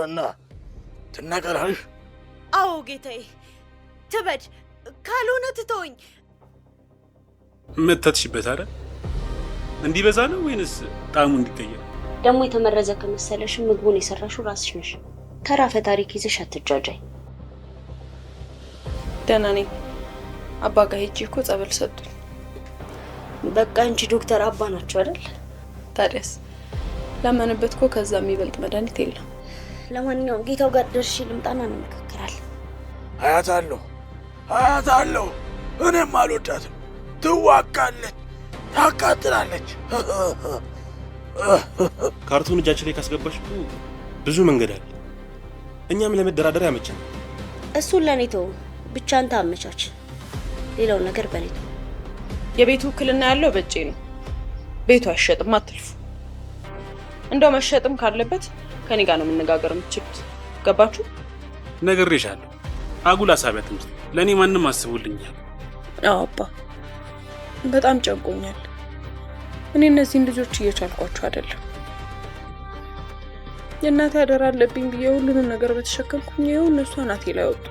እና ትናገራለሽ? አዎ ጌታዬ፣ ትበድ ካልሆነ ትተውኝ። መተትሽበት አይደል? እንዲበዛ ነው ወይንስ ጣዕሙ እንዲቀየር? ደግሞ የተመረዘ ከመሰለሽ ምግቡን የሰራሽው ራስሽ ነሽ። ተራ ፈታሪክ ይዘሽ አትጃጃይ። ደህና ነኝ። አባ ጋር ሄጄ እኮ ጸበል ሰጡኝ። በቃ አንቺ ዶክተር አባ ናቸው አይደል? ታዲያስ ለማንበት እኮ ከዛ የሚበልጥ መድኃኒት የለም። ለማንኛውም ጌታው ጋር ደርሼ ልምጣና እንመካከራለን። አያታለሁ። እኔም አልወዳትም። ትዋጋለች፣ ታቃጥላለች። ካርቱን እጃችን ላይ ካስገባሽ ብዙ መንገድ አለ። እኛም ለመደራደር ያመቸናል። እሱን ለኔ ተው፣ ብቻ አንተ አመቻች። ሌላው ነገር በኔ ተው። የቤቱ ውክልና ያለው በእጄ ነው። ቤቱ አይሸጥም፣ አትልፉ። እንደው መሸጥም ካለበት ከኔ ጋር ነው መነጋገር የምትችሉት። ገባችሁ? ነግሬሻለሁ። አጉል ሐሳብ አትምጪ። ለኔ ማንም አስቡልኛል። አዎ አባ፣ በጣም ጨንቆኛል። እኔ እነዚህን ልጆች እየቻልኳቸው አይደለም። የእናቴ አደራ አለብኝ ብዬ ሁሉንም ነገር በተሸከምኩኝ ይኸው እነሱ አናቴ ላይ ወጡ።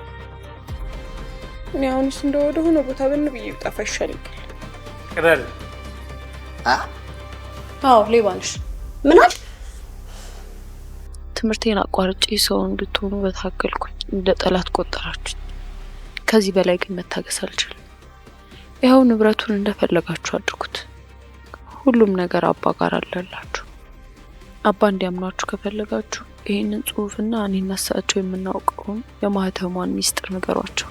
እኔ አሁንስ እንደው ወደ ሆነ ቦታ በን ብዬ ብጠፋ ይሻለኛል። ቅረል። አዎ ሌባ ነሽ። ምን አልሽ? ትምህርቴን አቋርጬ ሰው እንድትሆኑ በታገልኩኝ እንደ ጠላት ቆጠራችሁ። ከዚህ በላይ ግን መታገስ አልችልም። ይኸው ንብረቱን እንደፈለጋችሁ አድርጉት። ሁሉም ነገር አባ ጋር አለላችሁ። አባ እንዲያምናችሁ ከፈለጋችሁ ይሄንን ጽሑፍና እኔና እሳቸው የምናውቀውን የማህተሟን ሚስጥር ንገሯቸው።